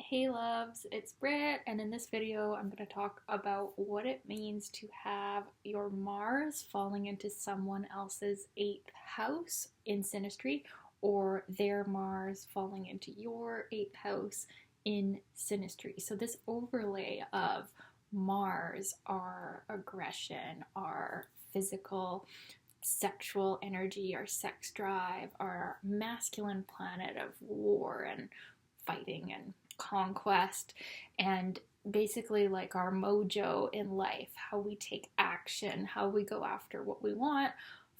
Hey loves, it's Britt, and in this video I'm going to talk about what it means to have your Mars falling into someone else's 8th house in Synastry, or their Mars falling into your 8th house in Synastry. So this overlay of Mars, our aggression, our physical sexual energy, our sex drive, our masculine planet of war and fighting and conquest, and basically like our mojo in life, how we take action, how we go after what we want,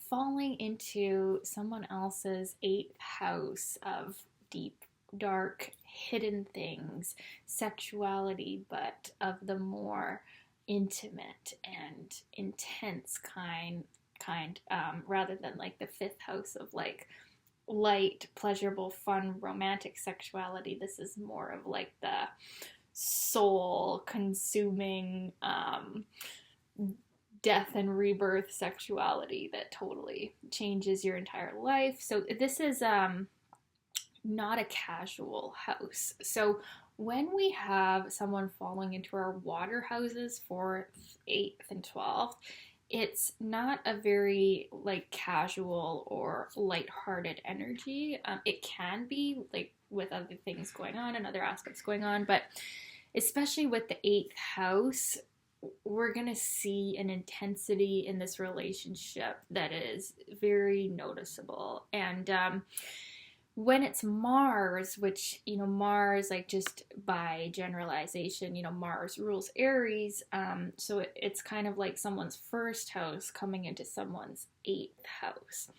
falling into someone else's 8th house of deep, dark, hidden things, sexuality, but of the more intimate and intense kind, rather than like the 5th house of like light, pleasurable, fun, romantic sexuality. This is more of like the soul consuming, death and rebirth sexuality that totally changes your entire life. So this is not a casual house. So when we have someone falling into our water houses, 4th, 8th, and 12th, it's not a very like casual or lighthearted energy. It can be like with other things going on and other aspects going on, but especially with the 8th house, we're going to see an intensity in this relationship that is very noticeable. And when it's Mars, which, Mars, like just by generalization, Mars rules Aries. So it's kind of like someone's 1st house coming into someone's 8th house.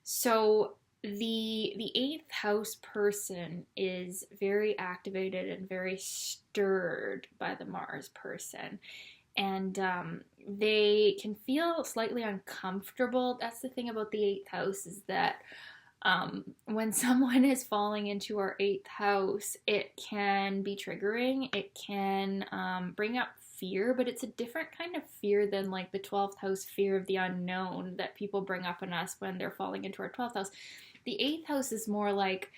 So the 8th house person is very activated and very stirred by the Mars person. And they can feel slightly uncomfortable. That's the thing about the 8th house, is that when someone is falling into our 8th house, it can be triggering. It can bring up fear, but it's a different kind of fear than like the 12th house fear of the unknown that people bring up in us when they're falling into our 12th house. The 8th house is more like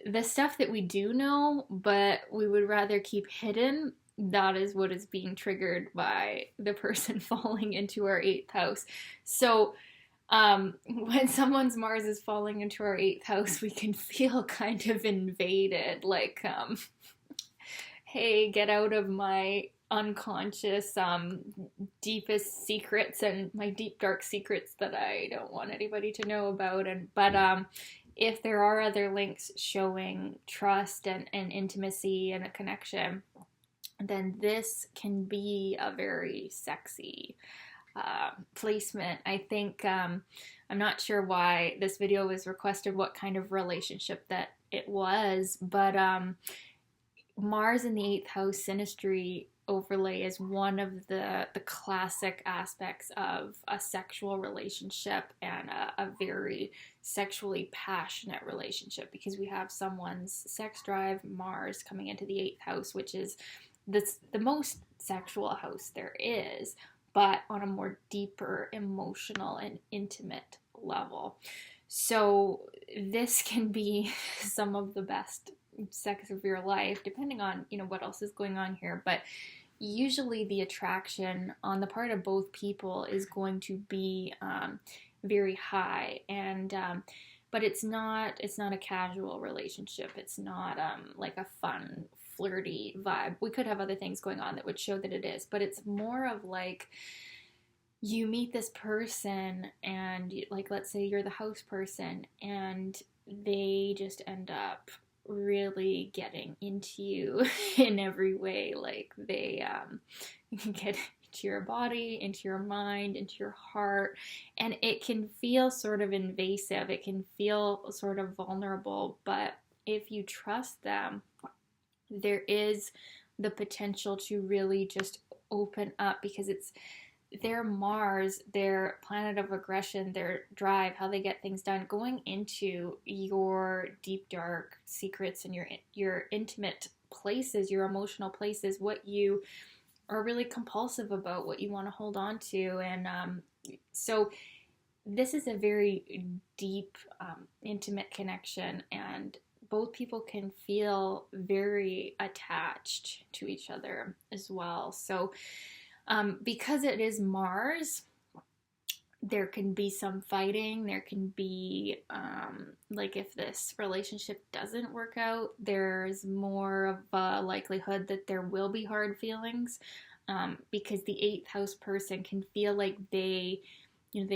the stuff that we do know, but we would rather keep hidden. That is what is being triggered by the person falling into our 8th house. So when someone's Mars is falling into our 8th house, we can feel kind of invaded, like, hey, get out of my unconscious, deepest secrets and my deep, dark secrets that I don't want anybody to know about. But if there are other links showing trust and intimacy and a connection, then this can be a very sexy placement. I think I'm not sure why this video was requested, what kind of relationship that it was, but Mars in the 8th house synastry overlay is one of the classic aspects of a sexual relationship and a very sexually passionate relationship, because we have someone's sex drive, Mars, coming into the 8th house, which is the most sexual house there is, but on a more deeper emotional and intimate level. So this can be some of the best sex of your life, depending on, what else is going on here. But usually the attraction on the part of both people is going to be very high. And but it's not a casual relationship. It's not like a fun, flirty vibe. We could have other things going on that would show that it is, but it's more of like you meet this person and, like, let's say you're the house person, and they just end up really getting into you in every way. Like they get into your body, into your mind, into your heart, and it can feel sort of invasive. It can feel sort of vulnerable, but if you trust them, there is the potential to really just open up, because it's their Mars, their planet of aggression, their drive, how they get things done, going into your deep, dark secrets and your intimate places, your emotional places, what you are really compulsive about, what you want to hold on to. And so this is a very deep, intimate connection, both people can feel very attached to each other as well. So because it is Mars, there can be some fighting. There can be, like, if this relationship doesn't work out, there's more of a likelihood that there will be hard feelings, because the eighth house person can feel like they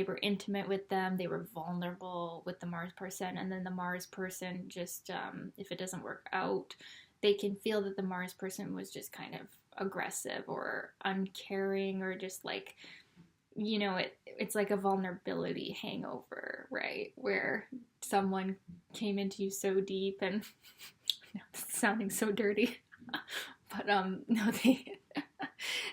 were intimate with them, they were vulnerable with the Mars person, and then the Mars person just, if it doesn't work out, they can feel that the Mars person was just kind of aggressive or uncaring, or just like, it's like a vulnerability hangover, right? Where someone came into you so deep and it's sounding so dirty, but no,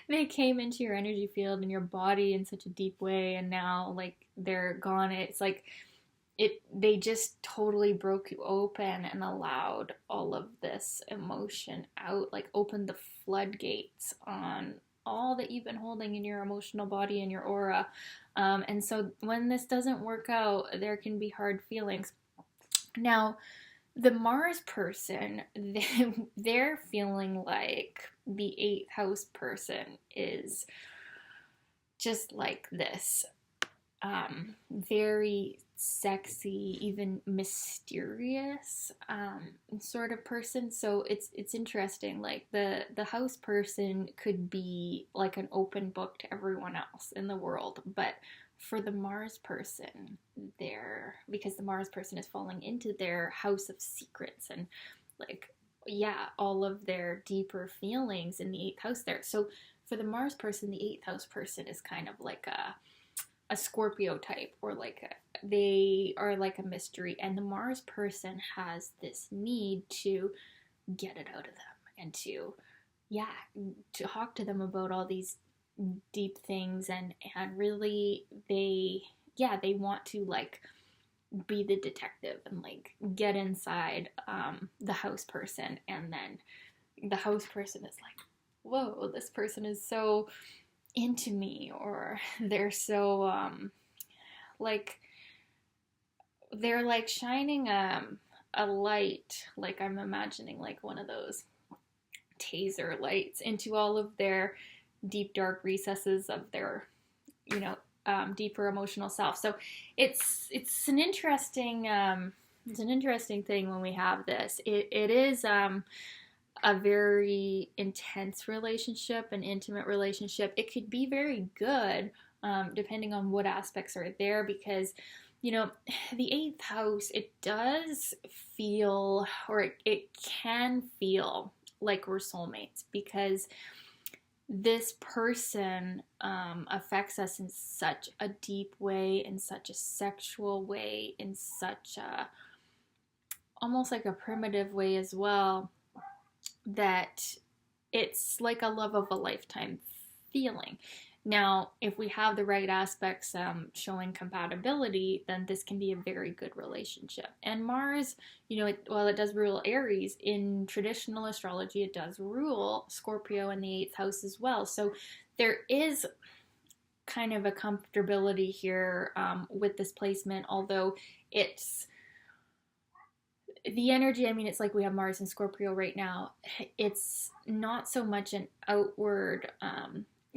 they came into your energy field and your body in such a deep way, and now like they're gone. It's like they just totally broke you open and allowed all of this emotion out, like opened the floodgates on all that you've been holding in your emotional body and your aura. And so when this doesn't work out, there can be hard feelings. Now, the Mars person, they're feeling like the eighth house person is just like this very sexy, even mysterious sort of person. So it's interesting. Like the house person could be like an open book to everyone else in the world, but for the Mars person, because the Mars person is falling into their house of secrets and like, yeah, all of their deeper feelings in the eighth house there. So for the Mars person, the eighth house person is kind of like a Scorpio type, or like they are like a mystery, and the Mars person has this need to get it out of them and to talk to them about all these deep things, and really they want to like be the detective and like get inside the house person, and then the house person is like, whoa, this person is so into me, or they're so like they're like shining a light, like I'm imagining like one of those taser lights into all of their deep dark recesses of their deeper emotional self. So it's an interesting thing when we have this. It is a very intense relationship, an intimate relationship. It could be very good, depending on what aspects are there, because, the eighth house, it does feel, or it can feel like we're soulmates, because this person affects us in such a deep way, in such a sexual way, in such a, almost like a primitive way as well, that it's like a love of a lifetime feeling. Now, if we have the right aspects showing compatibility, then this can be a very good relationship. And Mars, while it does rule Aries, in traditional astrology, it does rule Scorpio in the 8th house as well. So there is kind of a comfortability here with this placement, although it's the energy, it's like we have Mars and Scorpio right now. It's not so much an outward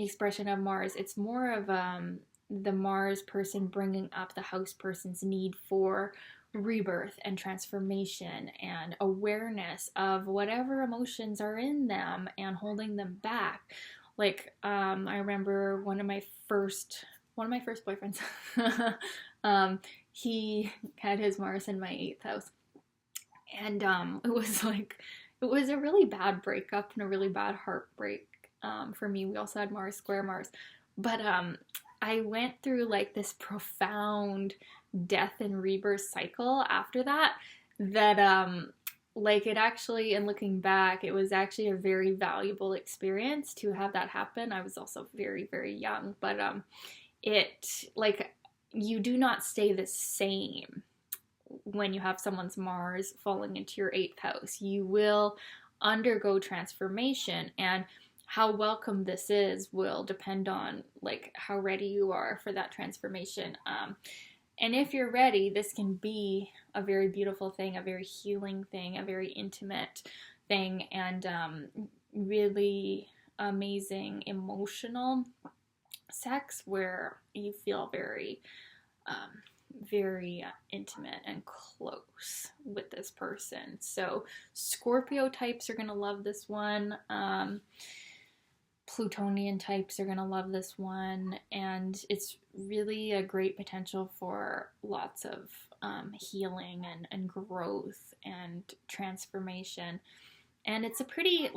expression of Mars. It's more of the Mars person bringing up the house person's need for rebirth and transformation and awareness of whatever emotions are in them and holding them back. Like, I remember one of my first boyfriends, he had his Mars in my 8th house. And it was a really bad breakup and a really bad heartbreak for me. We also had Mars square Mars. But I went through like this profound death and rebirth cycle after that like it actually, and looking back, it was actually a very valuable experience to have that happen. I was also very, very young, but you do not stay the same when you have someone's Mars falling into your 8th house. You will undergo transformation, and how welcome this is will depend on like how ready you are for that transformation. And if you're ready, this can be a very beautiful thing, a very healing thing, a very intimate thing, and really amazing emotional sex where you feel very, very intimate and close with this person. So Scorpio types are going to love this one. Plutonian types are going to love this one, and it's really a great potential for lots of healing and growth and transformation. And it's a pretty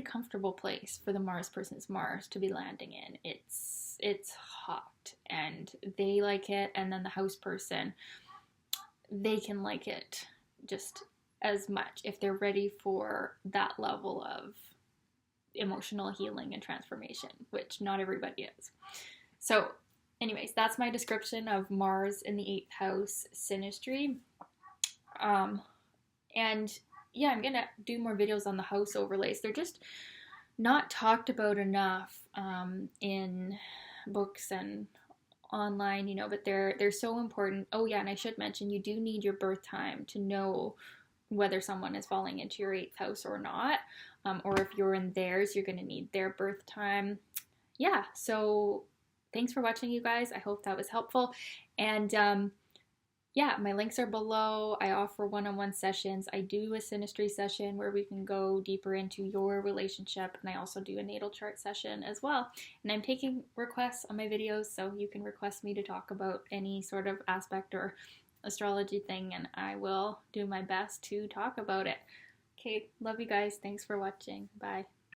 comfortable place for the Mars person's Mars to be landing in. It's hot and they like it, and then the house person, they can like it just as much if they're ready for that level of emotional healing and transformation, which not everybody is. So anyways, that's my description of Mars in the 8th house synastry. And yeah, I'm gonna do more videos on the house overlays. They're just not talked about enough in books and online, you know, but they're so important. Oh yeah, and I should mention, you do need your birth time to know whether someone is falling into your 8th house or not. Or if you're in theirs, you're going to need their birth time. Yeah, so thanks for watching, you guys. I hope that was helpful. And yeah, my links are below. I offer one-on-one sessions. I do a synastry session where we can go deeper into your relationship, and I also do a natal chart session as well. And I'm taking requests on my videos, so you can request me to talk about any sort of aspect or astrology thing, and I will do my best to talk about it. Okay, love you guys. Thanks for watching. Bye.